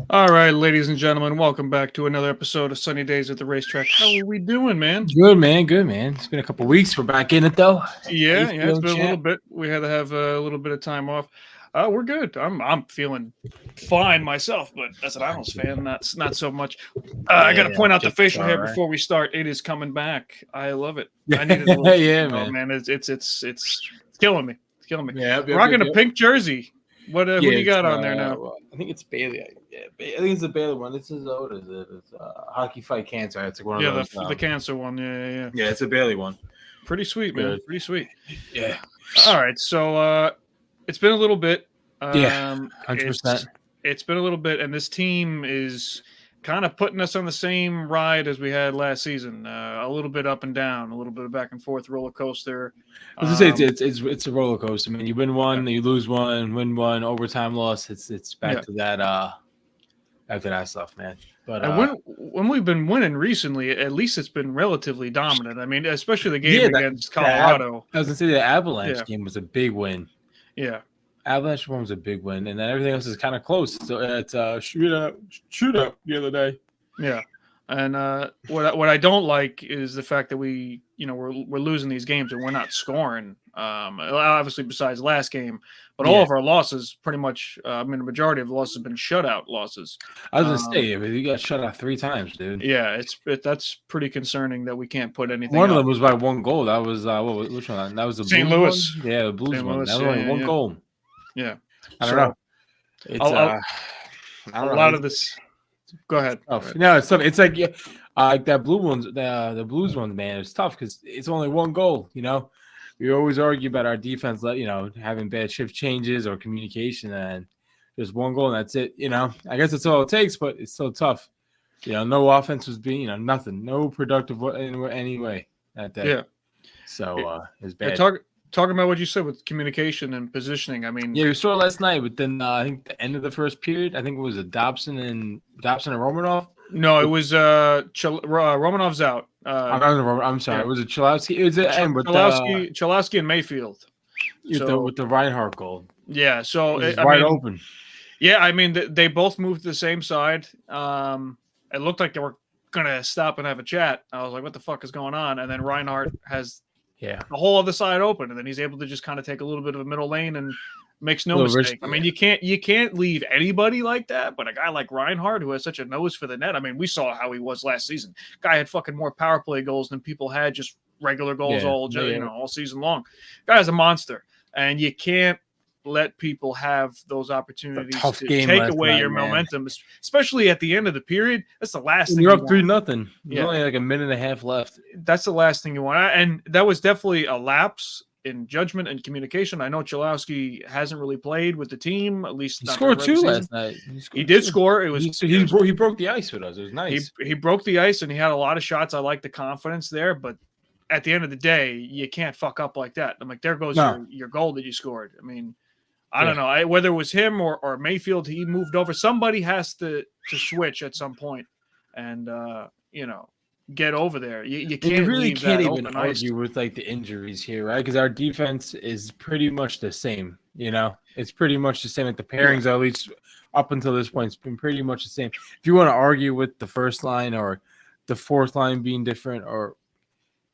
All right, ladies and gentlemen, welcome back to another episode of Sunny Days at the Racetrack. How are we doing, man? Good man, good man. It's been a couple weeks. We're back in it though. How you Yeah, it's feeling, been a little champ? bit. We had to have a little bit of time off. We're good. I'm feeling fine myself, but as an Isles fan, not so much. I got to Yeah, point out the just facial all hair right. before we start. It is coming back. I love it. I needed a little. Yeah, Oh man. man, it's killing me. It's killing me. Yep, yep, Rocking yep, a yep. pink jersey. What? Who Yeah, do you it's got on there now? well, I think it's Bailey. Yeah, I think it's the Bailey one. This is what is it? It's hockey fight cancer. It's like one Yeah, of those. the cancer one. Yeah. Yeah, it's a Bailey one. Pretty sweet, man. Good. Pretty sweet. Yeah, All right, so it's been a little bit. yeah, Um, 100%. it's been a little bit, and this team is kind of putting us on the same ride as we had last season. A little bit up and down, a little bit of back and forth roller coaster. I was gonna say it's a roller coaster. I mean, you win one, you lose one, win one, overtime loss. It's back to that after that stuff, man. But And when we've been winning recently, at least it's been relatively dominant. I mean, especially the game against Colorado. I was gonna say the Avalanche game was a big win. Yeah. Avalanche one was a big win, and then everything else is kind of close. So it's a shootout the other day. Yeah, and what I don't like is the fact that we're losing these games and we're not scoring. Obviously, besides last game, but all of our losses, pretty much, the majority of the losses have been shutout losses. I was gonna say, you got shut out 3 times, dude. Yeah, that's pretty concerning that we can't put anything. One of them was by 1 goal. That was which one? That was the St. Blues Louis. one? Yeah, the Blues one. That was only 1 goal. Yeah, I don't know. It's a lot of this. Go ahead. No, it's tough. It's like like that blue ones, the Blues ones, man. It's tough because it's only 1 goal. You know, we always argue about our defense, having bad shift changes or communication, and just 1 goal and that's it. You know, I guess that's all it takes, but it's still tough. You know, no offense was being, nothing, no productive anyway that day. Yeah. So it's bad. Talking about what you said with communication and positioning, I mean, yeah, we saw it last night, but then I think the end of the first period, I think it was Dobson and Romanov. No, it was Romanov's out. I'm sorry, it was Chalowski. It was Chalowski and Mayfield. With the Reinhardt goal. Yeah, so it was wide open. Yeah, I mean they both moved to the same side. It looked like they were gonna stop and have a chat. I was like, "What the fuck is going on?" And then Reinhardt has the whole other side open, and then he's able to just kind of take a little bit of a middle lane and makes no mistake. I mean, you can't leave anybody like that, but a guy like Reinhardt who has such a nose for the net. I mean, we saw how he was last season. Guy had fucking more power play goals than people had just regular goals all season long. Guy's a monster, and you can't let people have those opportunities to take away your momentum, especially at the end of the period. That's the last thing. You're up 3-0. Yeah. Only like a minute and a half left. That's the last thing you want. And that was definitely a lapse in judgment and communication. I know Chalowski hasn't really played with the team, at least he scored 2 last night. He did score. It was he broke the ice with us. It was nice. He broke the ice and he had a lot of shots. I like the confidence there, but at the end of the day, you can't fuck up like that. I'm like, there goes your goal that you scored. I mean, I don't know whether it was him or Mayfield. He moved over. Somebody has to switch at some point, and get over there. You can't. You really can't even argue with like the injuries here, right? Because our defense is pretty much the same. You know, it's pretty much the same. Like the pairings, at least up until this point, it's been pretty much the same. If you want to argue with the first line or the fourth line being different,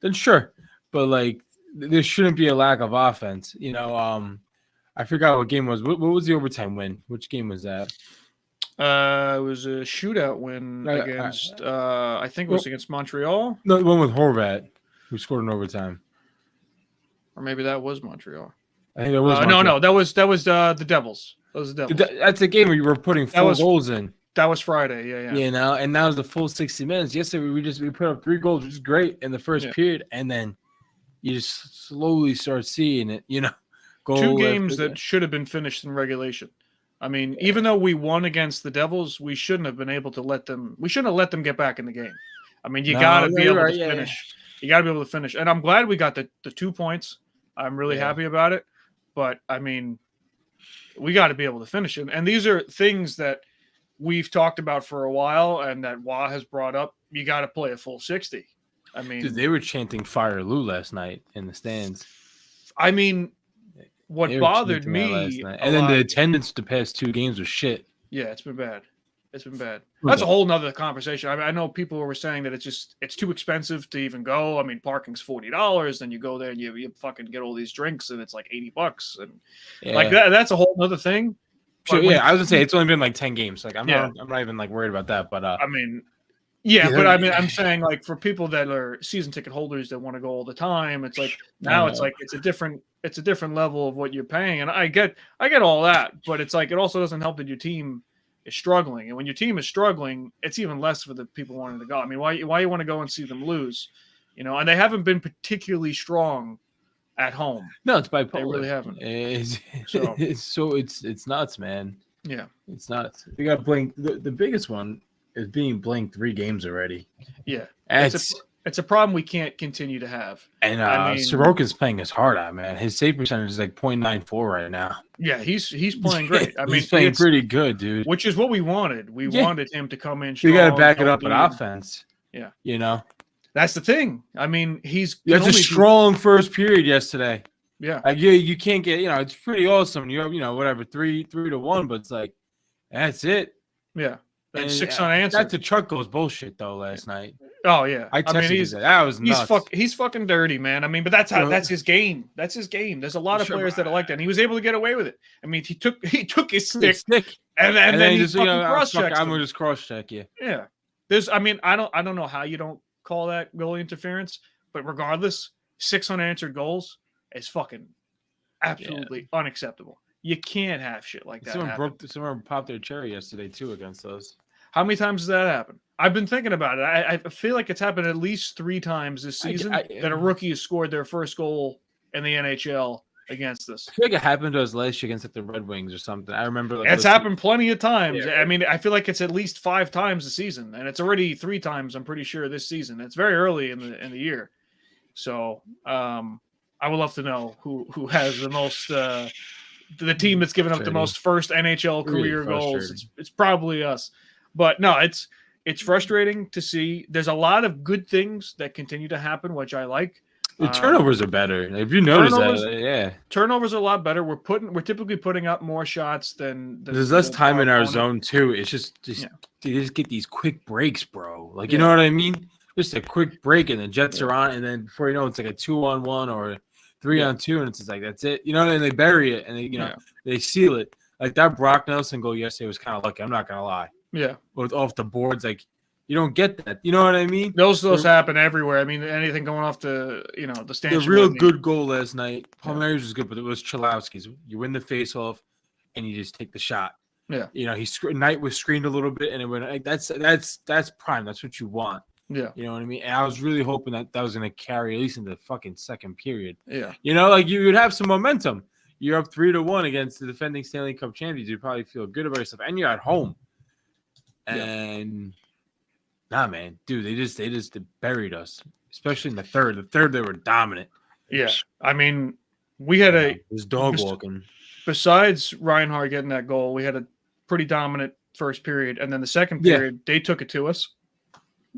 then sure, but like there shouldn't be a lack of offense. You know, I forgot what game it was. What was the overtime win? Which game was that? It was a shootout win against. I think it was against Montreal. No, the one with Horvat, who scored in overtime. Or maybe that was Montreal. I think that was. No, that was the Devils. That was the Devils. That's a game where you were putting 4 goals in. That was Friday. Yeah. You know, and that was the full 60 minutes. Yesterday we put up 3 goals, which is great in the first period, and then you just slowly start seeing it. You know. 2 games that should have been finished in regulation. I mean, even though we won against the Devils, we shouldn't have been able to let them. We shouldn't have let them get back in the game. I mean, you got to be able to finish. You got to be able to finish. And I'm glad we got the 2 points. I'm really happy about it. But I mean, we got to be able to finish it. And these are things that we've talked about for a while, and that Wah has brought up. You got to play a full 60. I mean, dude, they were chanting "Fire Lou" last night in the stands. I mean. What bothered me, and then the attendance the past 2 games was shit. Yeah, it's been bad. It's been bad. That's a whole nother conversation. I mean, I know people were saying that it's too expensive to even go. I mean, parking's $40, then you go there and you fucking get all these drinks and it's like $80, and like that's a whole other thing. Sure, yeah, I was gonna say it's only been like 10 games. Like I'm not even like worried about that. But I mean, but I mean, I'm saying like for people that are season ticket holders that want to go all the time, it's like now it's like it's a different level of what you're paying, and I get all that, but it's like it also doesn't help that your team is struggling, and when your team is struggling, it's even less for the people wanting to go. I mean, why you want to go and see them lose, and they haven't been particularly strong at home. No, it's bipolar. They really haven't. It's nuts, man. Yeah, it's nuts. They got blinked. The biggest one is being blinked 3 games already. Yeah, it's a problem we can't continue to have. And I mean, Sorokin's playing his heart out, man. His save percentage is like .94 right now. Yeah, he's playing great. I mean, he's playing pretty good, dude. Which is what we wanted. We wanted him to come in. You got to back it up with offense. Yeah, that's the thing. I mean, that's a strong first period yesterday. Yeah, like, you can't get. It's pretty awesome. You have, whatever 3-1, but it's like that's it. Yeah. And 6 unanswered. That's a truck goes bullshit though last night. Oh yeah, I mean that was nuts. He's fucking dirty, man. I mean, but that's his game. That's his game. There's a lot of players that are like that, and he was able to get away with it. I mean, he took his stick and then he just cross-checked. I'm gonna just cross-check you. Yeah. I mean, I don't know how you don't call that goalie interference, but regardless, 6 unanswered goals is fucking absolutely unacceptable. You can't have shit like that. Someone popped their cherry yesterday too against those. How many times does that happen? I've been thinking about it. I feel like it's happened at least 3 times this season that a rookie has scored their first goal in the NHL against us. I feel like it happened to us last year against like the Red Wings or something. I remember it's happened plenty of times. Yeah. I mean, I feel like it's at least 5 times a season, and it's already 3 times. I'm pretty sure this season. It's very early in the year, so I would love to know who has the most. The team that's given up the most first NHL career goals. It's probably us. But no, it's frustrating to see. There's a lot of good things that continue to happen, which I like. The turnovers are better. If you notice that, turnovers are a lot better. We're typically putting up more shots than there's less time in our zone too. It's just they just get these quick breaks, bro. Like you know what I mean? Just a quick break, and the Jets are on, and then before you know, it's like a 2-on-1 or 3-on-2, and it's just like that's it. And they bury it, and they seal it. Like that Brock Nelson goal yesterday was kind of lucky. I'm not gonna lie. Yeah, with off the boards, like you don't get that. You know what I mean? Those happen everywhere. I mean, anything going off the the stanchion. The real good goal last night. Palmieri's was good, but it was Chalowski's. You win the face-off, and you just take the shot. Yeah, Knight was screened a little bit, and it went. Like, that's prime. That's what you want. Yeah, you know what I mean. And I was really hoping that was going to carry at least in the fucking second period. Yeah, like you would have some momentum. You're up 3-1 against the defending Stanley Cup champions. You'd probably feel good about yourself, and you're at home. And nah, man, dude, they just buried us, especially in the third. The third, they were dominant. Yeah, I mean, we had was dog walking. Besides Reinhart getting that goal, we had a pretty dominant first period, and then the second period, they took it to us,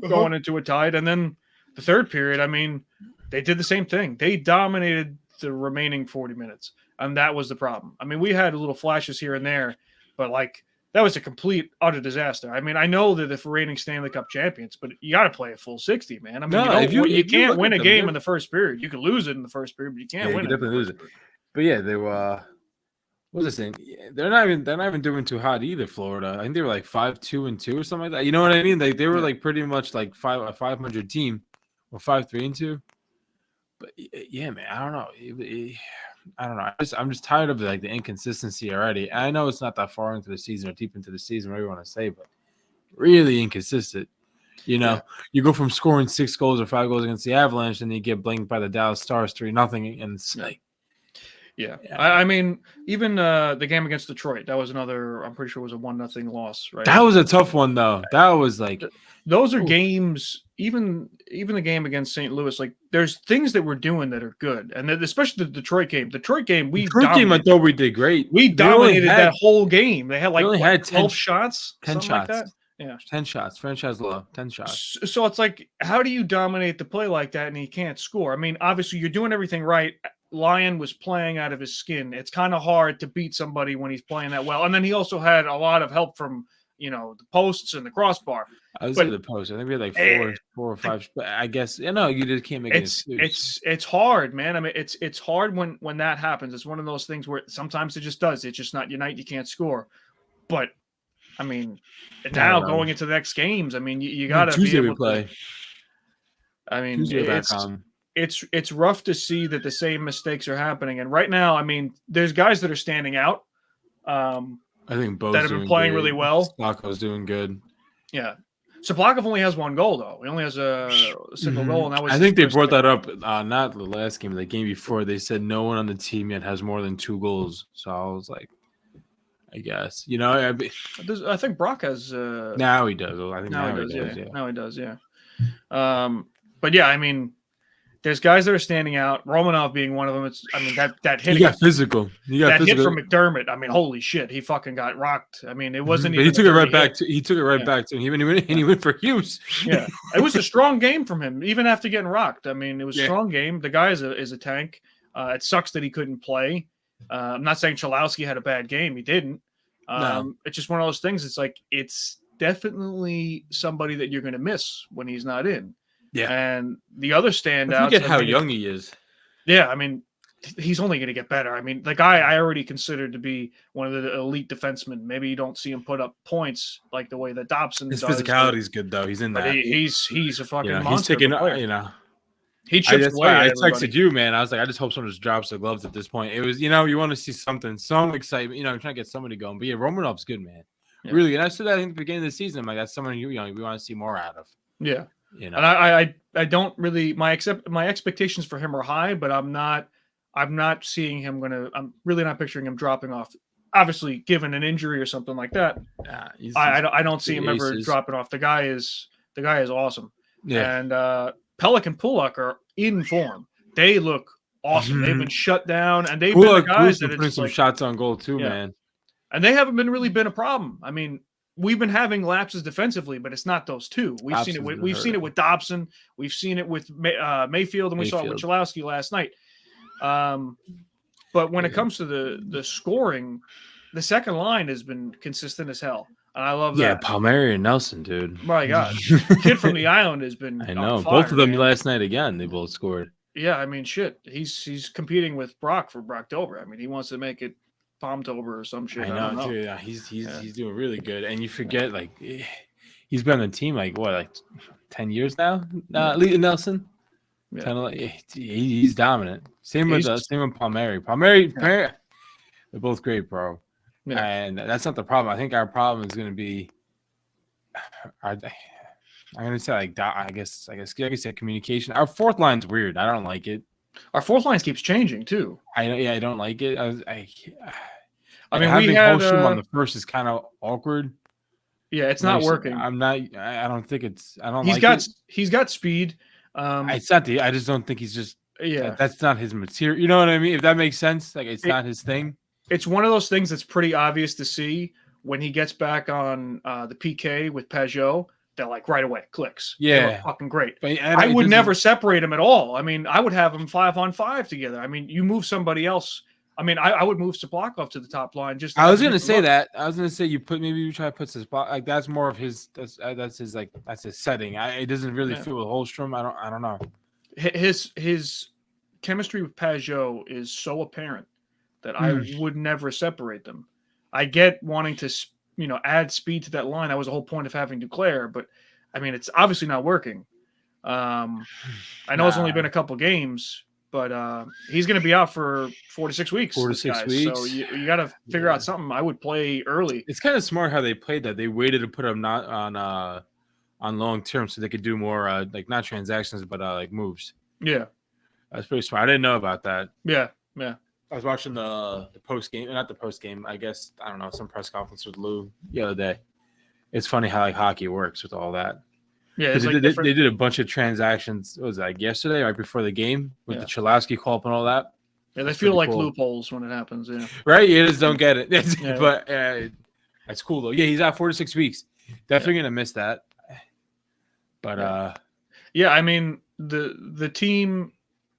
going into a tied, and then the third period, I mean, they did the same thing. They dominated the remaining 40 minutes, and that was the problem. I mean, we had little flashes here and there, but like. That was a complete, utter disaster. I mean, I know that the reigning Stanley Cup champions, but you got to play a full 60, man. I mean, you can't win a game in the first period. You can lose it in the first period, but you can't win it. You definitely lose it. But yeah, they were. What was I saying? They're not even doing too hot either. Florida, I think they were like 5-2-2 or something like that. You know what I mean? Like they were like pretty much like a 500 team, or 5-3-2. But yeah, man, I don't know. I don't know. I'm just tired of like the inconsistency already. I know it's not that far into the season or deep into the season, whatever you want to say, but really inconsistent. You go from scoring 6 goals or 5 goals against the Avalanche, and you get blanked by the Dallas Stars 3-0, and it's like, I mean, even the game against Detroit, that was another. I'm pretty sure it was a 1-0 loss, right? That was a tough one, though. That was like those are games. Even the game against St. Louis, like there's things that we're doing that are good, and especially the Detroit game. I thought we did great. We dominated that whole game. They had like 12 shots, 10 shots. Like that. Yeah, 10 shots. Franchise low, 10 shots. So it's like, how do you dominate the play like that and he can't score? I mean, obviously you're doing everything right. Lyon was playing out of his skin. It's kind of hard to beat somebody when he's playing that well, and then he also had a lot of help from the posts and the crossbar. I was But at the post. I think we had like eh, four or five. But I guess you just can't make an excuse. it's hard, man. I mean, it's hard when that happens. It's one of those things where sometimes it just does. It's just not your night. You can't score. But I mean, now going into the next games, I mean, you got to be able to. I mean, it's rough to see that the same mistakes are happening. And right now, I mean, there's guys that are standing out. I think both that have been playing really well. Stakko's doing good. Yeah. Soplakov only has one goal, though. He only has a single goal, and that was. I think they brought that up not the last game, the game before. They said no one on the team yet has more than 2 goals. So I was like, I guess I think Brock has. Now he does. I think now he does. Yeah. Now he does. Yeah. But yeah, I mean, there's guys that are standing out. Romanov being one of them. That hit. He got physical. That hit from McDermott. I mean, holy shit, he fucking got rocked. I mean, it wasn't. But even he took it right back. He took it right back to him. He went for Hughes. Yeah, it was a strong game from him, even after getting rocked. I mean, it was a strong game. The guy is a tank. It sucks that he couldn't play. I'm not saying Chalowski had a bad game. He didn't. No. It's just one of those things. It's like it's definitely somebody that you're going to miss when he's not in. Yeah, and the other standouts. Look at how young he is. Yeah, I mean, he's only going to get better. I mean, the guy I already considered to be one of the elite defensemen. Maybe you don't see him put up points like the way that Dobson does. His physicality is good though. He's in that. He's a fucking monster. He's taking. He chips away. I texted you, man. I was like, I just hope someone just drops the gloves at this point. It was, you want to see something, some excitement. Trying to get somebody going. But yeah, Romanov's good, man. Yeah. Really, and I said that I think at the beginning of the season. I'm like, that's someone we want to see more out of. Yeah. And I don't really my expectations for him are high, but I'm not seeing him I'm really not picturing him dropping off. Obviously, given an injury or something like that, I don't see him ever dropping off. The guy is awesome. Yeah. And Pellick and Pulak are in form. They look awesome. They've been shut down, and they've been the guys that are putting some shots on goal too, man. And they haven't really been a problem. I mean, we've been having lapses defensively, but it's not those two. We've seen it with Dobson. We've seen it with Mayfield, and we saw it with Chalowski last night. But when it comes to the scoring, the second line has been consistent as hell, and I love that. Yeah, Palmieri and Nelson, dude. My God, kid from the island has been. I know both of them last night again. They both scored. Yeah, I mean, shit. He's competing with Brock for Brocktober. I mean, he wants to make it Palmtober or some shit. I know. Dude. Yeah, he's doing really good, and you forget he's been on the team like 10 years now. Nelson, he's dominant. Same with Palmieri. Palmieri, they're both great, bro. Yeah. And that's not the problem. I think our problem is going to be, I'm going to say I guess communication. Our fourth line's weird. I don't like it. Our fourth line keeps changing too. I don't like it. I mean, we had on the first is kind of awkward. Yeah, it's not working. I don't think it's. I don't. He's got speed. It's not I just don't think he's just. Yeah, that's not his material. You know what I mean? If that makes sense, it's not his thing. It's one of those things that's pretty obvious to see when he gets back on the PK with Pajot. That right away clicks. Yeah, fucking great. But I would never separate them at all. I mean, I would have them 5-on-5 together. I mean, you move somebody else. I mean, I would move Soplakov to the top line. I was gonna say that. I was gonna say you try to put Soplakov that's more of his. That's his setting. It doesn't really fit with Holmstrom. I don't know. His chemistry with Pajot is so apparent that I would never separate them. I get wanting to add speed to that line. That was the whole point of having Duclair, but I mean, it's obviously not working. I know it's only been a couple games, but he's going to be out for 4 to 6 weeks. 4 to 6 weeks. So you got to figure out something. I would play early. It's kind of smart how they played that. They waited to put him not on long term so they could do more not transactions, but moves. Yeah, that's pretty smart. I didn't know about that. Yeah. I was watching the post game, not the post game. I guess I don't know, some press conference with Lou the other day. It's funny how hockey works with all that. Yeah, they did a bunch of transactions. What was that, yesterday, right before the game, with the Chalowski call up and all that? Yeah, they feel like loopholes when it happens. Yeah, right. You just don't get it. But that's cool though. Yeah, he's out 4 to 6 weeks. Definitely gonna miss that. But I mean the team.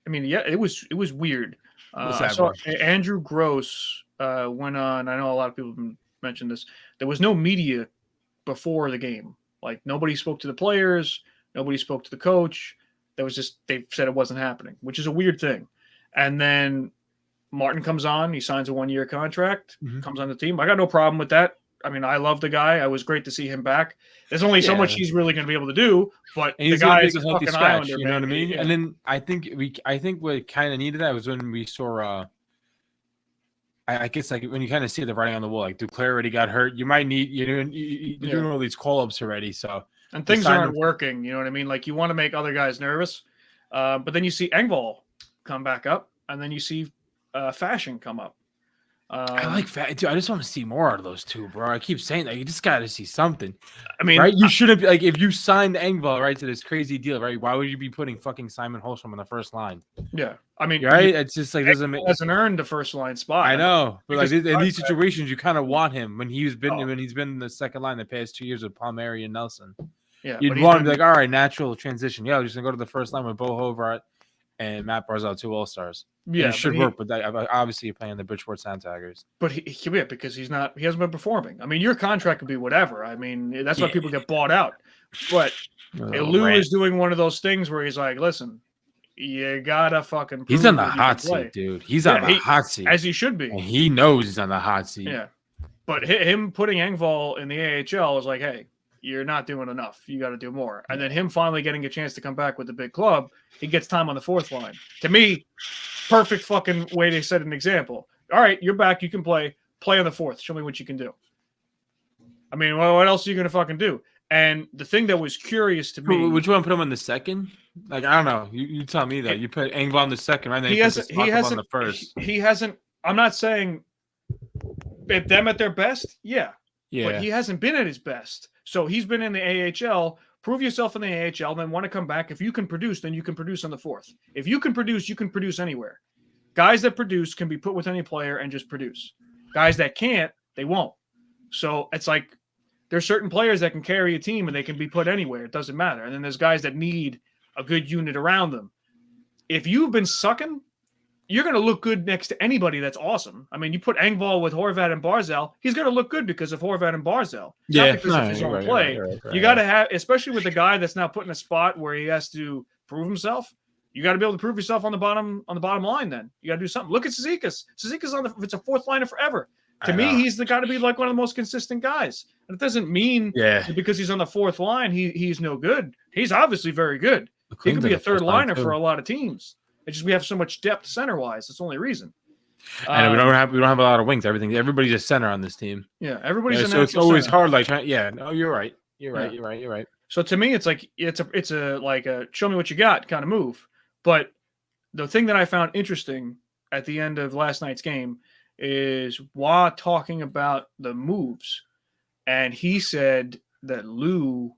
I mean, it was weird. I saw Andrew Gross went on. I know a lot of people have mentioned this. There was no media before the game. Like nobody spoke to the players, nobody spoke to the coach. That was just they said it wasn't happening, which is a weird thing. And then Martin comes on, he signs a 1-year contract, comes on the team. I got no problem with that. I mean, I love the guy. It was great to see him back. There's only so much he's really going to be able to do, but and the guy is a healthy fucking scratch, Islander, you know man. what I mean? Yeah. And then I think what kind of needed that was when we saw I guess like when you kind of see the writing on the wall, like Duclair already got hurt. You might need you're doing all these call-ups already, so and things aren't working. You know what I mean? Like you want to make other guys nervous, but then you see Engvall come back up, and then you see Fashion come up. I like dude. I just want to see more out of those two, bro. I keep saying that you just got to see something. I mean, right? You shouldn't be like if you signed Engvall right to this crazy deal, right? Why would you be putting fucking Simon Holstrom on the first line? Yeah, I mean, right? It's just like doesn't make hasn't earned the first line spot. I know, but like in these situations, you kind of want him when he's been in the second line the past 2 years with Palmieri and Nelson. Yeah, you'd want him to be like, all right, natural transition. Yeah, we're just gonna go to the first line with Bo Hobart and Matt Barzal, 2 All-Stars. Yeah, it should work, but obviously you're playing the Bridgeport Sound Taggers. But he because he hasn't been performing. I mean, your contract could be whatever. I mean, that's why people get bought out. But Lou is doing one of those things where he's like, listen, you gotta fucking prove he's on the hot seat, dude. He's on the hot seat. As he should be. And he knows he's on the hot seat. Yeah. But him putting Engvall in the AHL is like, hey, you're not doing enough. You got to do more. And then him finally getting a chance to come back with the big club, he gets time on the fourth line. To me, perfect fucking way to set an example. All right, you're back. You can play. Play on the fourth. Show me what you can do. I mean, what else are you going to fucking do? And the thing that was curious to me... Would you want to put him on the second? Like, I don't know. You tell me that. You put Engvall on the second, right? Then he hasn't on the first. He hasn't... I'm not saying if them at their best, yeah. But he hasn't been at his best. So he's been in the AHL. Prove yourself in the AHL, then want to come back. If you can produce, then you can produce on the fourth. If you can produce anywhere. Guys that produce can be put with any player and just produce. Guys that can't, they won't. So it's like there's certain players that can carry a team and they can be put anywhere. It doesn't matter. And then there's guys that need a good unit around them. If you've been sucking, you're going to look good next to anybody that's awesome. I mean, you put Engvall with Horvat and Barzal, he's going to look good because of Horvat and Barzal. Not because of his own play. You got to have, especially with the guy that's now put in a spot where he has to prove himself, you got to be able to prove yourself on the bottom line then. You got to do something. Look at Cizikas. Cizikas it's a fourth liner forever. To me, he's got to be like one of the most consistent guys. And it doesn't mean because he's on the fourth line, he's no good. He's obviously very good. He could be a third liner for a lot of teams. It's just we have so much depth center wise. That's the only reason. And we don't have a lot of wings. Everybody's a center on this team. Yeah, everybody's so it's always center. hard. Like, no, you're right. You're right. So to me, it's like it's a show me what you got kind of move. But the thing that I found interesting at the end of last night's game is Wah talking about the moves, and he said that Lou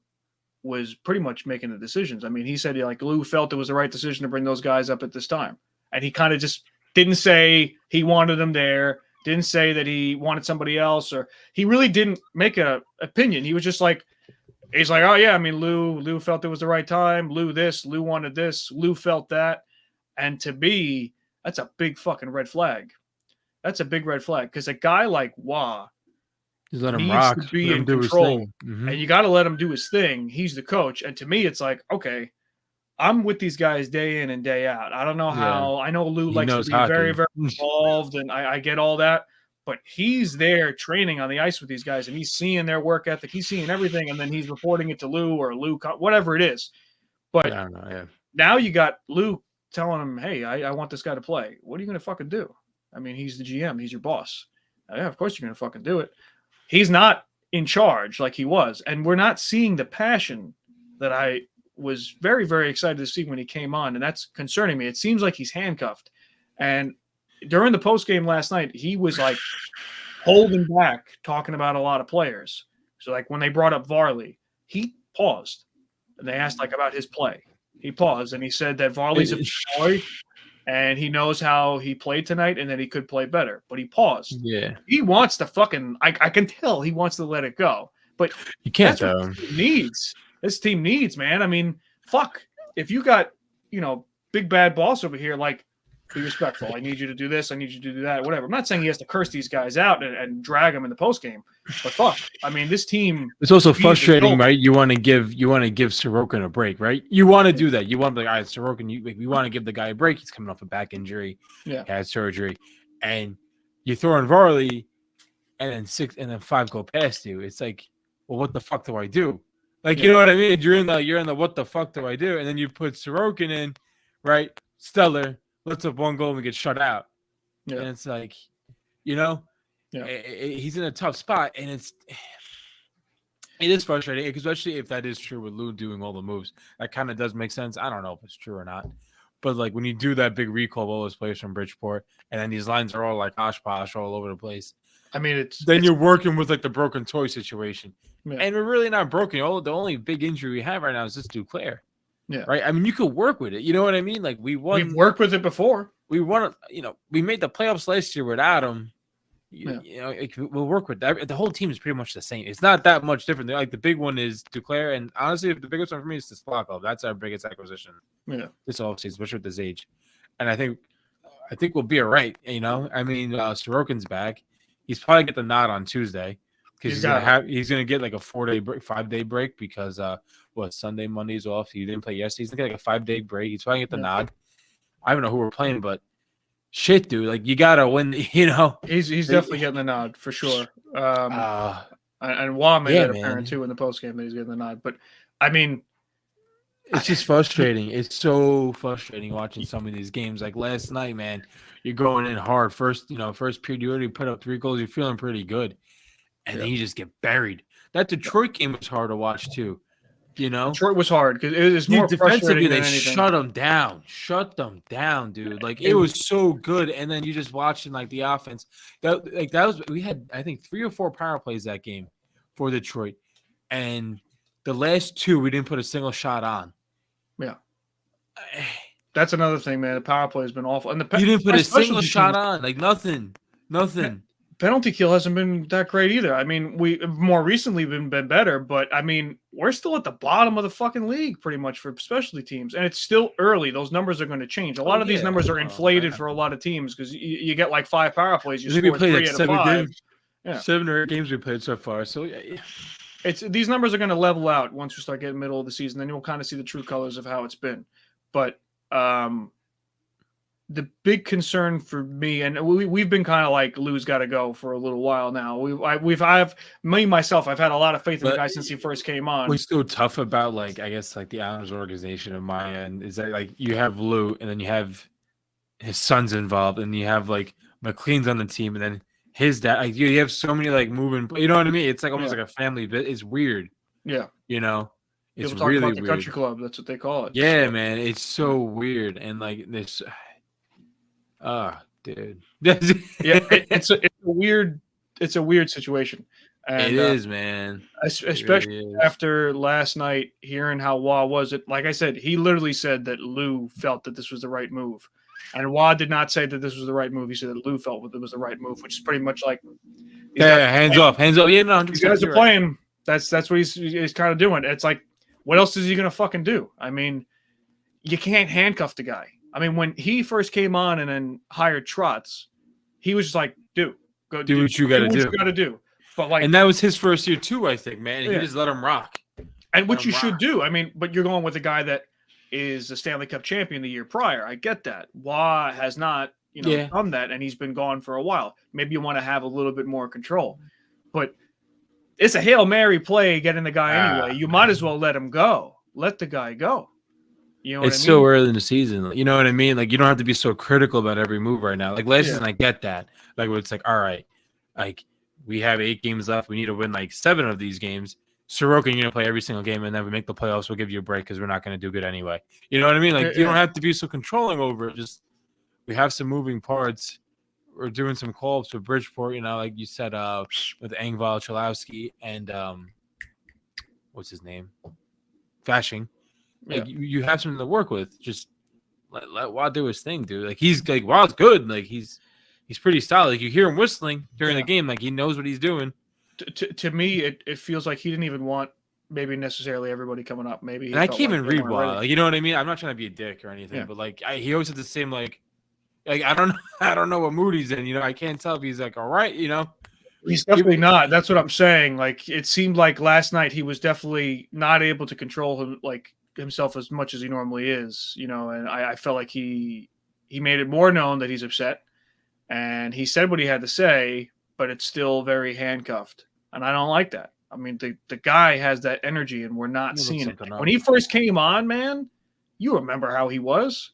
was pretty much making the decisions. I mean, he said Lou felt it was the right decision to bring those guys up at this time. And he kind of just didn't say he wanted them there, didn't say that he wanted somebody else, or he really didn't make an opinion. He was just like, he's like, oh yeah, I mean, Lou felt it was the right time. Lou wanted this, Lou felt that. And to me, that's a big fucking red flag. That's a big red flag. Because a guy like Wah, just let him needs rock. to be in control, and you got to let him do his thing. He's the coach, and to me, it's like, okay, I'm with these guys day in and day out. I don't know how. I know Lou likes to be very, very involved, and I get all that, but he's there training on the ice with these guys, and he's seeing their work ethic. He's seeing everything, and then he's reporting it to Lou or whatever it is. But now you got Lou telling him, hey, I want this guy to play. What are you going to fucking do? I mean, he's the GM. He's your boss. Yeah, of course you're going to fucking do it. He's not in charge like he was. And we're not seeing the passion that I was very, very excited to see when he came on. And that's concerning me. It seems like he's handcuffed. And during the postgame last night, he was like holding back, talking about a lot of players. So like when they brought up Varley, he paused. And they asked about his play. He paused and he said that Varley's a boy. And he knows how he played tonight and that he could play better. But he paused. Yeah. He wants to fucking – I can tell he wants to let it go. But you can't, that's what this team needs, man. I mean, fuck. If you got, big bad boss over here, Be respectful. I need you to do this. I need you to do that. Whatever. I'm not saying he has to curse these guys out and drag them in the post game, but fuck. I mean, this team. It's also frustrating, right? You want to give Sorokin a break, right? You want to do that. You want to be like, all right, Sorokin. We want to give the guy a break. He's coming off a back injury. Yeah, had surgery, and you throw in Varley, and then 5 go past you. It's like, well, what the fuck do I do? Like, you know what I mean? You're in the what the fuck do I do? And then you put Sorokin in, right? Stellar. Lets up 1 goal and we get shut out. Yeah. And it's like, he's in a tough spot, and it is frustrating, especially if that is true with Lou doing all the moves. That kind of does make sense. I don't know if it's true or not, but like when you do that big recall of all those players from Bridgeport, and then these lines are all like posh all over the place. I mean, you're working with like the broken toy situation, and we're really not broken. The only big injury we have right now is this Duclair. Yeah. Right. I mean, you could work with it. You know what I mean? Like we've worked with it before. We won. We made the playoffs last year without him. We'll work with that. The whole team is pretty much the same. It's not that much different. Like the big one is Duclair, and honestly, the biggest one for me is Slakov. That's our biggest acquisition. Yeah. This offseason, especially with his age, and I think we'll be all right. I mean, Sorokin's back. He's probably get the nod on Tuesday. Because he's gonna get like a 4-day break, 5-day break because Sunday, Monday's off. He didn't play yesterday. He's gonna get like a 5-day break. He's probably get the nod. I don't know who we're playing, but shit, dude, like you gotta win. He's definitely getting the nod for sure. And Wah made that apparent too in the post game that he's getting the nod. But I mean, it's just frustrating. It's so frustrating watching some of these games. Like last night, man, you're going in hard. First period, you already put up 3 goals. You're feeling pretty good. And then you just get buried. That Detroit game was hard to watch too. Detroit was hard because it was more defensively. They shut them down, dude. Like it was so good. And then you just watching like the offense. We had I think 3 or 4 power plays that game for Detroit, and the last 2 we didn't put a single shot on. Yeah, that's another thing, man. The power play has been awful, and you didn't put a single shot on. Like nothing. Penalty kill hasn't been that great either. I mean, we more recently been better, but I mean, we're still at the bottom of the fucking league pretty much for specialty teams, and it's still early. Those numbers are going to change. A lot of these numbers are inflated for a lot of teams because you get like 5 power plays. You score 3 out of 5. Games. Yeah. 7 or 8 games we played so far. So it's these numbers are going to level out once we start getting middle of the season. Then you'll kind of see the true colors of how it's been. But the big concern for me, and we've been kind of like Lou's got to go for a little while now. I've had a lot of faith in the guy since he first came on. What's so tough about I guess the Islanders organization of my end is that you have Lou, and then you have his sons involved, and you have McLean's on the team, and then his dad. You have so many moving. You know what I mean? It's almost like a family bit. It's weird. Yeah. It's People really talk about weird. The country club. That's what they call it. Yeah, man. It's so weird, and this. Dude. It's a weird situation. And, it is, man. Especially really after last night, hearing how Wah was it. Like I said, he literally said that Lou felt that this was the right move, and Wah did not say that this was the right move. He said that Lou felt that it was the right move, which is pretty much like, hands off. Yeah, no, these guys are playing. That's what he's kind of doing. It's like, what else is he gonna fucking do? I mean, you can't handcuff the guy. I mean, when he first came on and then hired Trotz, he was just like, "Dude, go do what you got to do." But and that was his first year too, I think, man. And he just let him rock. And what you should do. I mean, but you're going with a guy that is a Stanley Cup champion the year prior. I get that. Wah has not, done that, and he's been gone for a while. Maybe you want to have a little bit more control, but it's a Hail Mary play getting the guy anyway. You might as well let him go. Let the guy go. You know what I mean? So early in the season. You know what I mean? You don't have to be so critical about every move right now. Last season, I get that. It's all right, we have 8 games left. We need to win 7 of these games. Sorokin, you're going to play every single game, and then we make the playoffs. We'll give you a break because we're not going to do good anyway. You know what I mean? You don't have to be so controlling over it. Just we have some moving parts. We're doing some call-ups with Bridgeport, like you said, with Engvall, Chalowski, and what's his name? Fashing. You have something to work with. Just let Wah do his thing, dude. He's Wah's good. He's pretty solid. You hear him whistling during the game. He knows what he's doing. To me, it feels like he didn't even want maybe necessarily everybody coming up. Maybe I can't even read Wah. You know what I mean? I'm not trying to be a dick or anything, but he always had the same Like I don't know what mood he's in. I can't tell if he's like, all right, He's definitely not. That's what I'm saying. Like it seemed like last night he was definitely not able to control himself as much as he normally is. And I felt like he made it more known that he's upset, and he said what he had to say, but it's still very handcuffed, and I don't like that. I mean, the guy has that energy, and we're not seeing it. When he first came on, man, you remember how he was.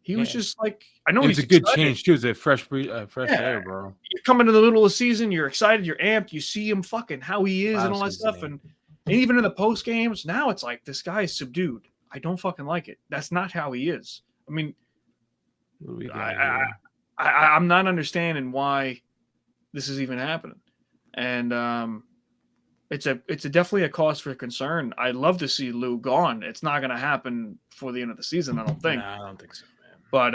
He was just like, I know it's a good change too. It's a fresh air, bro. You're coming to the middle of the season, you're excited, you're amped, you see him fucking how he is and all that stuff. And even in the post games, now it's like this guy is subdued. I don't fucking like it. That's not how he is. I mean, I'm not understanding why this is even happening. And it's definitely a cause for concern. I'd love to see Lou gone. It's not going to happen before the end of the season, I don't think. No, I don't think so, man. But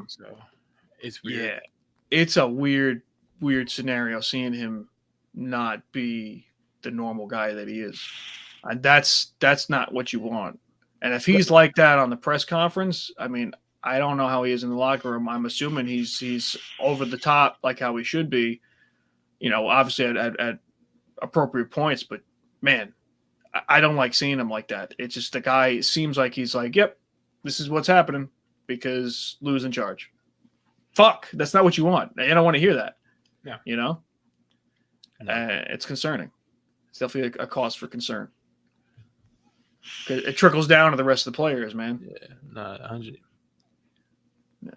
so it's weird. Yeah, it's a weird scenario seeing him not be the normal guy that he is. And that's not what you want. And if he's like that on the press conference, I mean, I don't know how he is in the locker room. I'm assuming he's over the top like how he should be, obviously at appropriate points, but man, I don't like seeing him like that. It's just the guy seems like he's like, yep, this is what's happening because Lou's in charge. Fuck, that's not what you want. I don't want to hear that. Yeah. No. It's concerning. It's definitely a cause for concern. It trickles down to the rest of the players, man. Yeah, not 100. Yeah.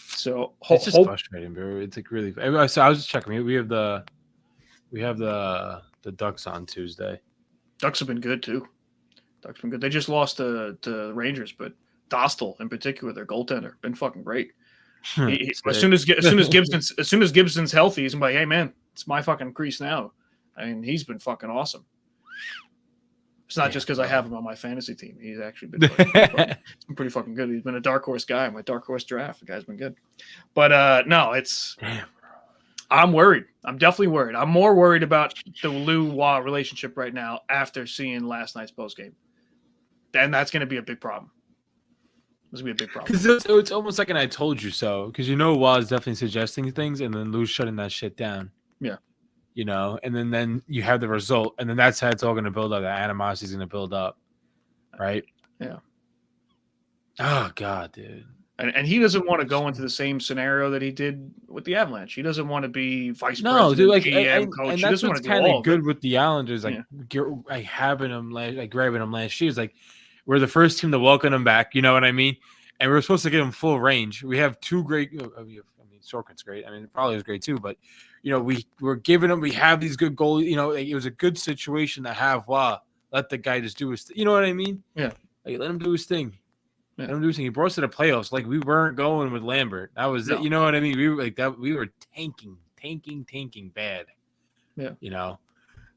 So it's just frustrating, bro. It's like really. So I was just checking. We have the Ducks on Tuesday. Ducks have been good too. Ducks have been good. They just lost to the Rangers, but Dostal in particular, their goaltender, been fucking great. As soon as Gibson's healthy, he's gonna be like, hey man, it's my fucking crease now. I mean, he's been fucking awesome. It's not just because I have him on my fantasy team. He's actually been pretty fucking good. He's been a dark horse guy in my dark horse draft. The guy's been good. But no, it's I'm worried. I'm definitely worried. I'm more worried about the Lou Wah relationship right now after seeing last night's postgame. And that's going to be a big problem. This is going to be a big problem. Because it's almost like an I told you so. Because Wah is definitely suggesting things, and then Lou's shutting that shit down. Yeah. And then you have the result, and then that's how it's all going to build up. The animosity is going to build up. Right? Yeah. Oh, God, dude. And he doesn't want to go into the same scenario that he did with the Avalanche. He doesn't want to be vice president, dude, GM, coach. And he that's what's kind of good with the Islanders, having him, grabbing him last year. It's like we're the first team to welcome him back. You know what I mean? And we're supposed to give him full range. We have two great. I mean, Sorkin's great. I mean, probably was great too. But we're giving him. We have these good goals. It was a good situation to have. Wow, let the guy just do his. You know what I mean? Yeah. Let him do his thing. He brought us to the playoffs. Like we weren't going with Lambert. That was it. You know what I mean? We were like that. We were tanking bad. Yeah.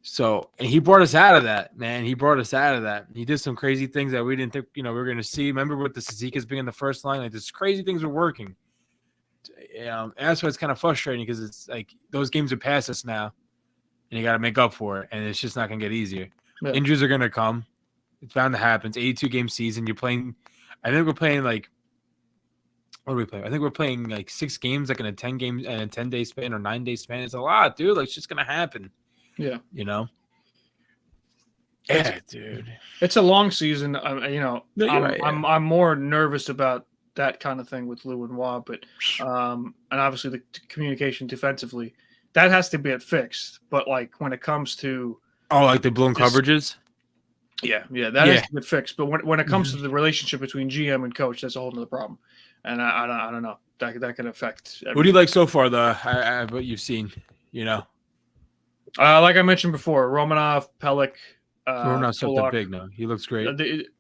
So and he brought us out of that, man. He brought us out of that. He did some crazy things that we didn't think we were going to see. Remember with the Cizikas being in the first line? Like this crazy things were working. And that's why it's kind of frustrating because it's like those games are past us now, and you got to make up for it, and it's just not going to get easier. Yeah. Injuries are going to come. It's bound to happen. It's 82-game season. You're playing. I think we're playing like. What are we playing? I think we're playing like 6 games, like in a 10-day span or 9-day span. It's a lot, dude. Like it's just gonna happen. Yeah. Yeah, dude. It's a long season. No, right, I'm more nervous about that kind of thing with Lou and Wah, but and obviously the communication defensively that has to get fixed. But like when it comes to like the blown coverages. Yeah, that has to get fixed. But when it comes to the relationship between GM and coach, that's a whole other problem. And I don't know. That can affect everything. What do you like so far, though? What you've seen, Like I mentioned before, Romanov, Pelech. Romanov's something big now. He looks great.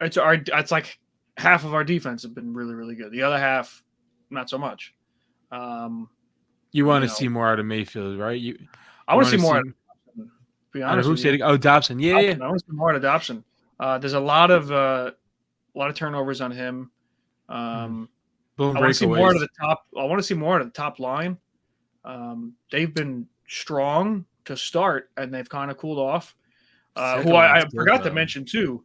It's like half of our defense have been really, really good. The other half, not so much. You want to see more out of Mayfield, right? I want to see more. Be honest with you. Dobson. Yeah. I want to see more out of Dobson. There's a lot of turnovers on him. I want to see more out of the top. I want to see more out of the top line. They've been strong to start, and they've kind of cooled off. Who I forgot to mention too,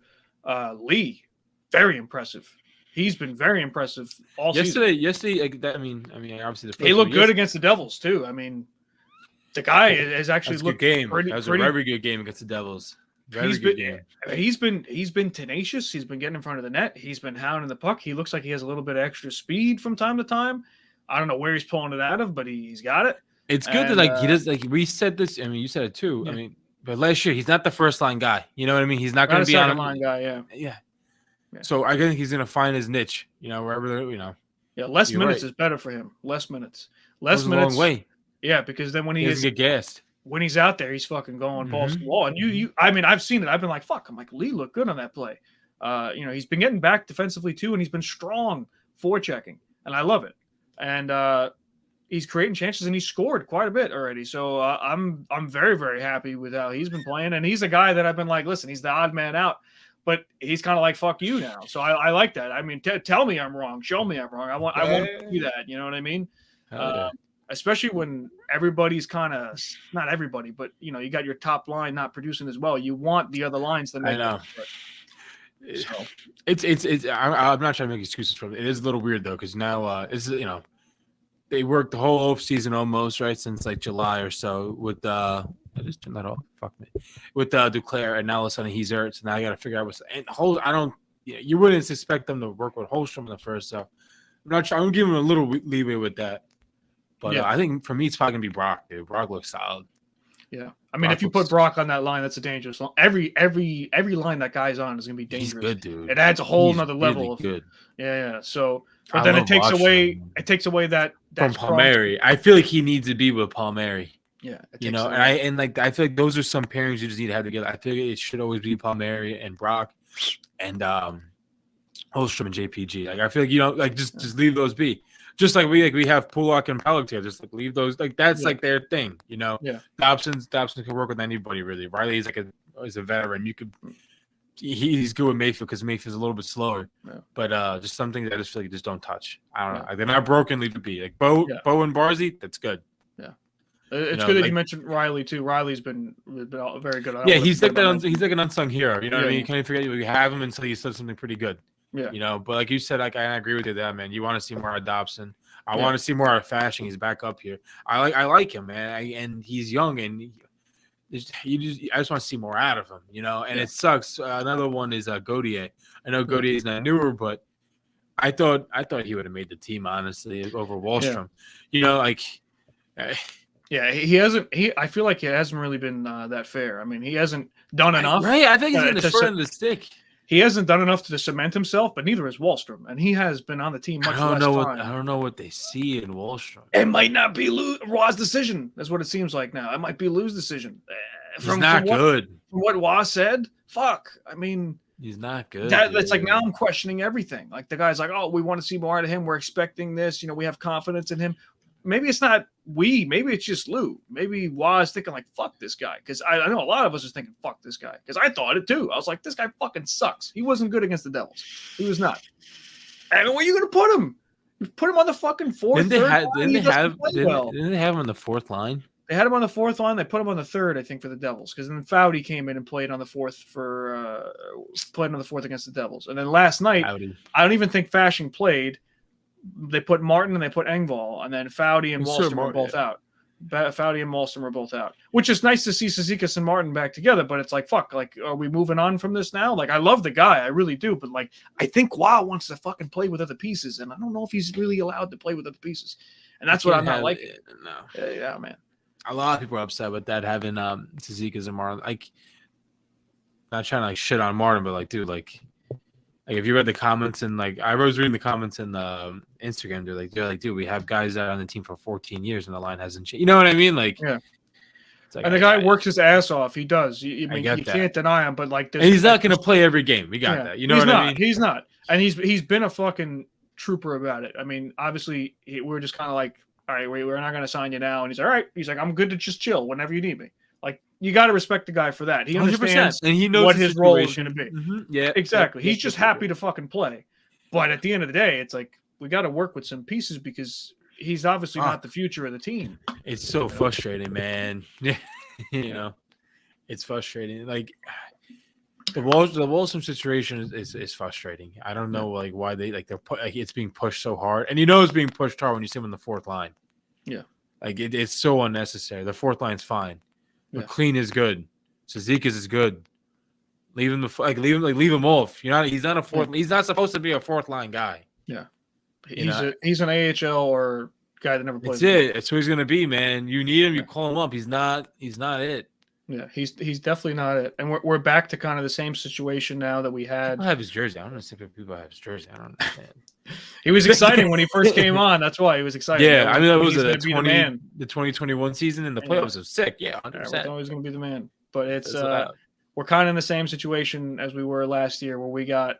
Lee, very impressive. He's been very impressive all season. Yesterday, like that, I mean, obviously the first He looked one, good against the Devils too. I mean, the guy has actually that's a good looked game. pretty. That was a very good game against the Devils. Very good game. He's been tenacious. He's been getting in front of the net. He's been hounding the puck. He looks like he has a little bit of extra speed from time to time. I don't know where he's pulling it out of, but he's got it. It's good that like he does like we said this. I mean, you said it too. Yeah. I mean, but last year he's not the first line guy. You know what I mean? He's not going to be on a line guy. Yeah. So I think he's going to find his niche. You know, wherever Yeah, less minutes is better for him. Less minutes. Less minutes. A long way. Yeah, because then when he doesn't get gassed. When he's out there, he's fucking going balls to the wall. And I mean, I've seen it. I've been like, fuck. I'm like, Lee looked good on that play. He's been getting back defensively too, and he's been strong forechecking, and I love it. And he's creating chances, and he's scored quite a bit already. So I'm very, very happy with how he's been playing. And he's a guy that I've been like, listen, he's the odd man out, but he's kind of like, fuck you now. So I like that. I mean, tell me I'm wrong. Show me I'm wrong. I want to see that. You know what I mean? Especially when everybody's kind of not everybody, but you got your top line not producing as well. You want the other lines to make. I know. So. It's. I'm not trying to make excuses for it. It is a little weird though, because now they worked the whole off season almost right since like July or so with I just turned that off. Fuck me. With Duclair, and now all of a sudden he's hurt. So now I got to figure out what's and I don't. You wouldn't expect them to work with Holmstrom in the first. So I'm not sure. I'm giving him a little leeway with that. But I think for me, it's probably gonna be Brock. Dude, Brock looks solid. Yeah, I mean, if you put Brock on that line, that's a dangerous line. Every line that guy's on is gonna be dangerous. He's good, dude. It adds a whole nother level. Good. Yeah. So, but then it takes away that from Palmieri. I feel like he needs to be with Palmieri. Yeah, and I feel like those are some pairings you just need to have together. I feel like it should always be Palmieri and Brock, and Holmstrom and JPG. Like I feel like just leave those be. Just like we have Pulak and Pellick here, just like leave those like that's like their thing, Yeah. Dobson can work with anybody really. Riley's is a veteran. He's good with Mayfield because Mayfield's a little bit slower. Yeah. But just something that I just feel like you just don't touch. I don't know. Like, they're not broken, leave it be. Like Bo and Barzy, that's good. Yeah. It's good that you mentioned Riley too. Riley's been very good. He's like an unsung hero. You know what I mean? You can't forget you have him until you said something pretty good. Yeah. But like you said, like I agree with you there, man. You want to see more of Dobson. I want to see more of Fashing. He's back up here. I like him, man. And he's young, and I just want to see more out of him, And it sucks. Another one is Gauthier. I know Gauthier is not newer, but I thought he would have made the team honestly over Wallstrom. He hasn't. I feel like it hasn't really been that fair. I mean, he hasn't done enough. Right. I think he's in the short end of the stick. He hasn't done enough to cement himself, but neither has Wallstrom, and he has been on the team much less time. I don't know what they see in Wallstrom. It might not be Waugh's decision. That's what it seems like now. It might be Lou's decision. He's not good. From what Waugh said, fuck. I mean, he's not good. It's like now I'm questioning everything. Like the guy's like, oh, we want to see more out of him. We're expecting this. We have confidence in him. Maybe it's not maybe it's just Lou. Maybe Waugh is thinking like, fuck this guy. Because I know a lot of us are thinking, fuck this guy. Because I thought it too. I was like, this guy fucking sucks. He wasn't good against the Devils. He was not. I mean, where are you going to put him? You put him on the fucking fourth. Didn't they have him on the fourth line? They had him on the fourth line. They put him on the third, I think, for the Devils. Because then Foudy came in and played on the fourth against the Devils. And then last night, I don't even think Fashing played. They put Martin and they put Engvall, and then Foudy and Wallstrom were both out. Foudy and Wallstrom were both out, which is nice to see Cizikas and Martin back together. But it's like, fuck, like, are we moving on from this now? Like, I love the guy, I really do, but like, I think Waugh wants to fucking play with other pieces, and I don't know if he's really allowed to play with other pieces, and that's what I'm not liking. No, yeah, man. A lot of people are upset with that having Cizikas and Martin. Like, not trying to like shit on Martin, but like, dude, like if you read the comments and like I was reading the comments in the Instagram, they're like, dude, we have guys that are on the team for 14 years and the line hasn't changed. You know what I mean? Like, yeah. Like, and the guy works his ass off. He does. You can't deny him, but like, and he's not going to play every game. We got that. You know what I mean? He's not, and he's been a fucking trooper about it. I mean, obviously, we're just kind of like, all right, we're not going to sign you now, and he's all right. He's like, I'm good to just chill whenever you need me. Like, you got to respect the guy for that. He understands and he knows what his role is going to be. Mm-hmm. Yeah, exactly. He's just happy to fucking play. But at the end of the day, it's like we got to work with some pieces because he's obviously not the future of the team. It's so frustrating, man. You know, it's frustrating. Like, The Wallstrom situation is frustrating. I don't know why they're it's being pushed so hard, and it's being pushed hard when you see him on the fourth line. Yeah, it's so unnecessary. The fourth line's fine. Yeah. McLean is good. Zizekas is good. Leave him leave him off. He's not a fourth. He's not supposed to be a fourth line guy. Yeah, he's an AHL or guy that never plays. That's it. That's who he's gonna be, man. You need him. You call him up. He's not it. Yeah, he's definitely not it. And we're back to kind of the same situation now that we had. People have his jersey. I don't understand if people have his jersey. I don't understand. He was exciting when he first came on. That's why he was exciting. Yeah, I mean that was the 2021 season, and the playoffs was sick. Yeah, 100%. I thought he was going to be the man. But it's we're kind of in the same situation as we were last year, where we got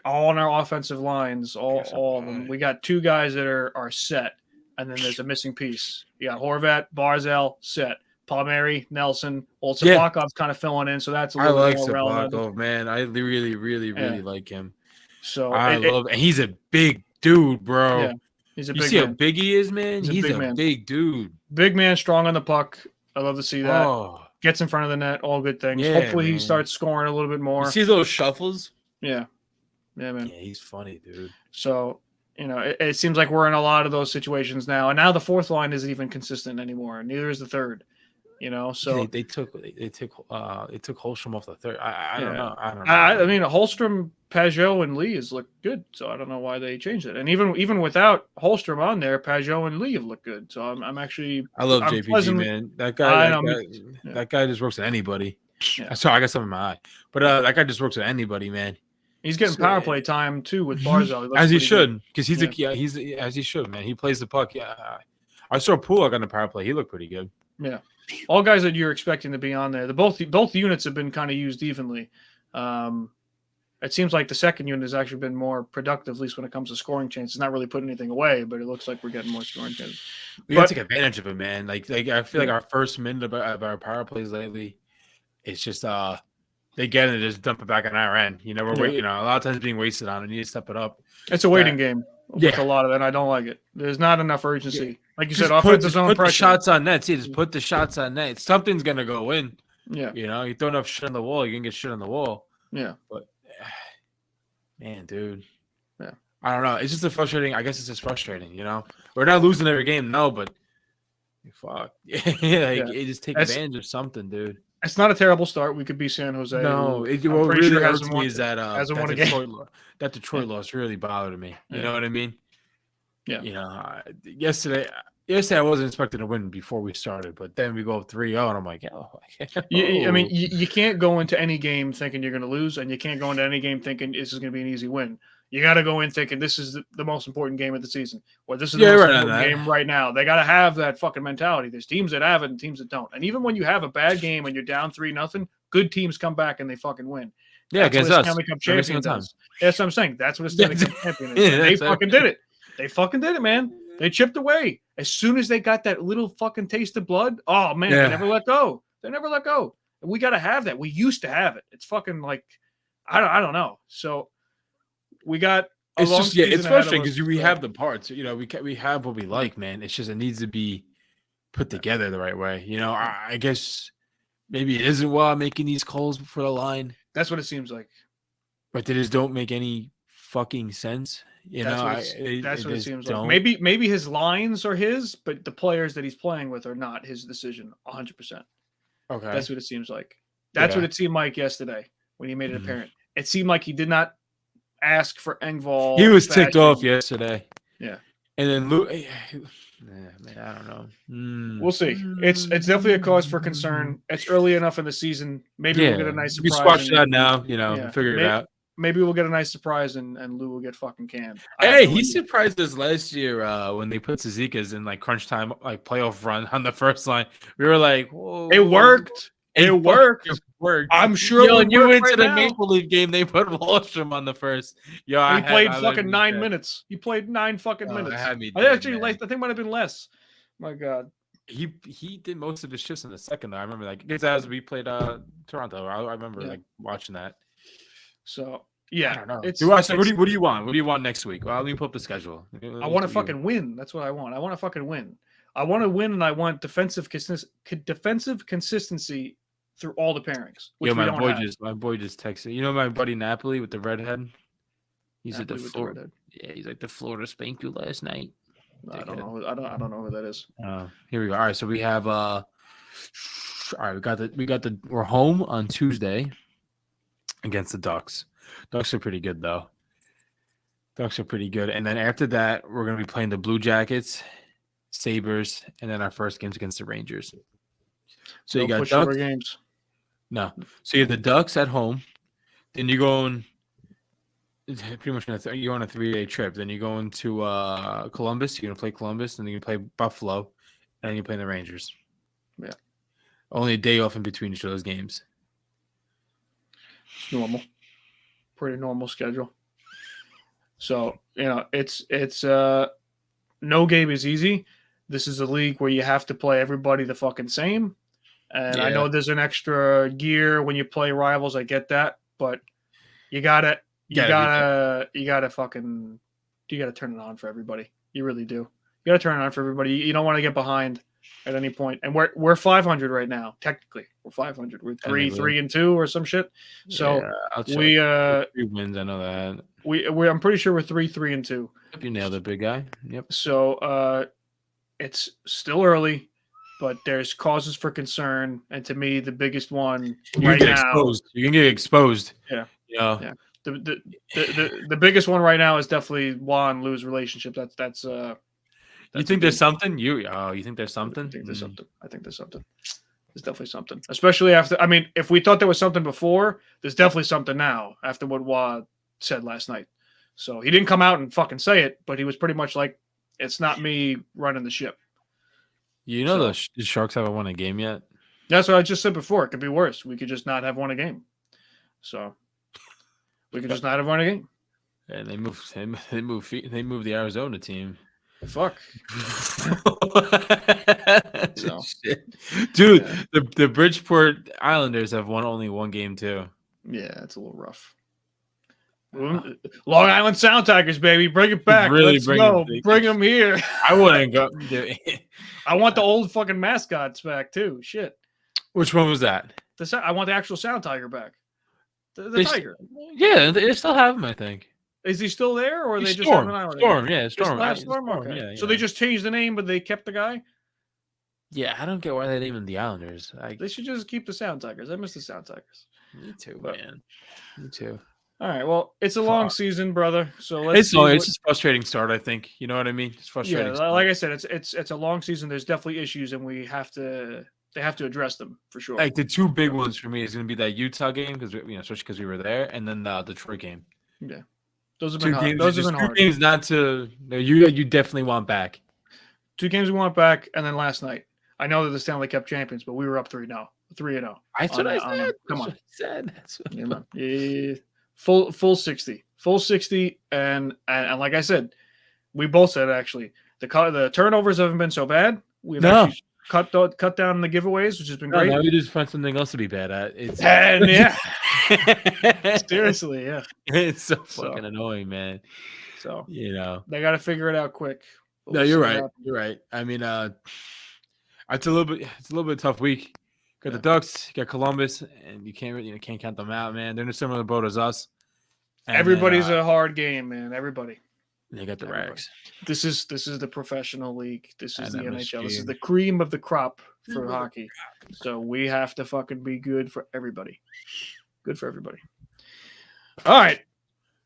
all on our offensive lines, all of them. We got two guys that are set, and then there's a missing piece. You got Horvat, Barzal, set. Palmieri, Nelson, Sabakov's kind of filling in, so that's a little bit more relevant. Sabakov, man. I really like him. So I love, and he's a big dude, bro. Yeah, he's a big. You see man. how big he is, man. He's a big dude. Big man, strong on the puck. I love to see that. Oh. Gets in front of the net, all good things. Yeah, hopefully, he starts scoring a little bit more. You see those shuffles? Yeah, man. Yeah, he's funny, dude. So. It seems like we're in a lot of those situations now, and now the fourth line isn't even consistent anymore. Neither is the third. So they took Holstrom off the third. I don't know. I mean, Holstrom, Pajot, and Lee has looked good, so I don't know why they changed it. And even without Holstrom on there, Pajot and Lee have looked good. So I'm actually I love JPG, man. That guy just works with anybody. Yeah. Sorry, I got something in my eye, but that guy just works with anybody, man. He's getting power play time too with Barzal, as he should, because he's as he should, man. He plays the puck. Yeah, I saw Pulak on the power play. He looked pretty good. Yeah, all guys that you're expecting to be on there. Both units have been kind of used evenly. It seems like the second unit has actually been more productive, at least when it comes to scoring chances. Not really putting anything away, but it looks like we're getting more scoring chances. We got to take advantage of it, man. Like I feel like our first minute of our power plays lately, it's just they get it and just dump it back on our end. We're waiting. A lot of times being wasted on it. You need to step it up. It's a waiting game. With a lot of it, I don't like it. There's not enough urgency. Yeah. Like you said, offensive zone pressure. Put the shots on net. See, just put the shots on net. Something's gonna go in. Yeah. You throw enough shit on the wall, you're gonna get shit on the wall. Yeah. But man, dude. Yeah. I don't know. It's just frustrating. I guess it's just frustrating, We're not losing every game, no, but fuck. You just take advantage of something, dude. It's not a terrible start. We could be San Jose. No, what really hurts me is that that Detroit loss really bothered me. You know what I mean? Yeah. Yesterday I wasn't expecting to win before we started, but then we go 3-0, and I'm like, I mean, you can't go into any game thinking you're going to lose, and you can't go into any game thinking this is going to be an easy win. You got to go in thinking this is the most important game of the season, or this is the most important game right now. They got to have that fucking mentality. There's teams that have it and teams that don't. And even when you have a bad game and you're down 3-0, good teams come back and they fucking win. Yeah, against us. Stanley Cup champion does. That's what I'm saying. That's what a Stanley Cup champion is. They fucking did it. They fucking did it, man. They chipped away. As soon as they got that little fucking taste of blood, oh, man, they never let go. They never let go. We got to have that. We used to have it. It's fucking like, I don't know. So we got it's just it's frustrating because we have the parts. We have what we like, man. It's just it needs to be put together the right way. I guess maybe it isn't while making these calls for the line. That's what it seems like. But they just don't make any fucking sense. That's what it seems like. Maybe his lines are his, but the players that he's playing with are not his decision 100%. Okay. That's what it seems like. That's what it seemed like yesterday when he made it apparent. It seemed like he did not ask for Engvall. He was ticked off yesterday. Yeah. And then Luke, man, I don't know. We'll see. It's definitely a cause for concern. It's early enough in the season. Maybe we'll get a nice surprise. We squash that now, figure it out. Maybe we'll get a nice surprise and Lou will get fucking canned. Hey, he surprised us last year when they put Zizekas in crunch time, playoff run on the first line. We were like, whoa. It worked. It worked. I'm sure when you went to the Maple Leaf game, they put Wallstrom on the first. He played fucking 9 minutes. He played 9 fucking minutes. I think it might have been less. My God. He did most of his shifts in the second, though. I remember as we played Toronto. I remember watching that. So yeah, I don't know. What do you want? What do you want next week? Well, let me pull up the schedule. I want to fucking win. That's what I want. I want to fucking win. I want to win, and I want defensive consistency through all the pairings, which Yeah, we don't have. my boy just texted. You know my buddy Napoli with the redhead? He's at the Napoli with the Florida. redhead. Yeah, he's like the Florida spank you last night. I don't know. I don't know who that is. Here we go. All right, so we have all right, we're home on Tuesday against the Ducks. Ducks are pretty good though. Ducks are pretty good. And then after that, we're gonna be playing the Blue Jackets, Sabres, and then our first game's against the Rangers. So you got Ducks games. No. So you have the Ducks at home. Then you go on pretty much you go on a 3-day trip. Then you go into Columbus. You're gonna play Columbus, and then you play Buffalo, and then you play the Rangers. Yeah. Only a day off in between each of those games. It's normal. Pretty normal schedule. So, it's no game is easy. This is a league where you have to play everybody the fucking same. And I know there's an extra gear when you play rivals. I get that, but you gotta turn it on for everybody. You really do. You gotta turn it on for everybody. You don't want to get behind at any point. And we're 500 right now. Technically, we're 500. We're 3-2 or some shit. So we 3 wins. I know that. I'm pretty sure we're 3-2. You nailed it, big guy. Yep. So it's still early, but there's causes for concern, and to me, the biggest one right now. You can get exposed. Yeah. Yeah. The biggest one right now is definitely Juan Lou's relationship. That's you think there's something? You think there's something? I think there's something. There's definitely something. Especially after. I mean, if we thought there was something before, there's definitely something now. After what Juan said last night, so he didn't come out and fucking say it, but he was pretty much like, "It's not me running the ship." You know, the Sharks haven't won a game yet. That's what I just said before. It could be worse. We could just not have won a game. So we could just not have won a game. And they moved the Arizona team. Fuck. So. Dude, the Bridgeport Islanders have won only one game too. Yeah, it's a little rough. Long Island Sound Tigers, baby, bring it back. Really Let's go. Bring them here. I wouldn't go. I want the old fucking mascots back too. Shit. Which one was that? I want the actual Sound Tiger back. The Tiger. Yeah, they still have him, I think. Is he still there, or they just Storm? Have an island? Storm, yeah, Storm. Storm. Okay. Yeah. So they just changed the name, but they kept the guy. Yeah, I don't get why they named the Islanders. They should just keep the Sound Tigers. I miss the Sound Tigers. Me too, man. Me too. All right. Well, it's a long season, brother. So it's just a frustrating start. I think you know what I mean. It's frustrating. Yeah, like I said, it's a long season. There's definitely issues, and they have to address them for sure. Like the two big ones for me is going to be that Utah game because especially because we were there, and then the Detroit game. Yeah, those have been hard. Two games not to you definitely want back. 2 games we want back, and then last night. I know they're the Stanley Cup champions, but we were up 3-0. That's what I said. Come on. Yeah. Full 60, and like I said, we both said actually the turnovers haven't been so bad. We've actually cut down the giveaways, which has been great. Now we just find something else to be bad at. Seriously, yeah. It's so fucking annoying, man. So they got to figure it out quick. No, you're right. You're right. I mean, it's a little bit tough week. Got the Ducks, got Columbus, and you can't count them out, man. They're in a similar boat as us. And everybody's a hard game, man. Everybody. They got the Rags. This is the professional league. This is the NHL. This is the cream of the crop for hockey. So we have to fucking be good for everybody. Good for everybody. All right.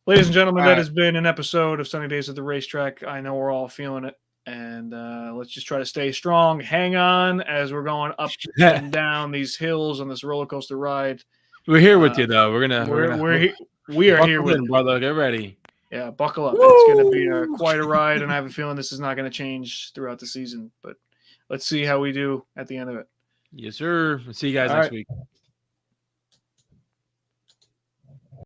Ladies and gentlemen, that has been an episode of Sunny Days at the Racetrack. I know we're all feeling it. And let's just try to stay strong. Hang on as we're going up and down these hills on this roller coaster ride. We're here with you, though. We are here with you, brother. Get ready. Yeah, buckle up. Woo! It's going to be quite a ride, and I have a feeling this is not going to change throughout the season. But let's see how we do at the end of it. Yes, sir. See you guys next week.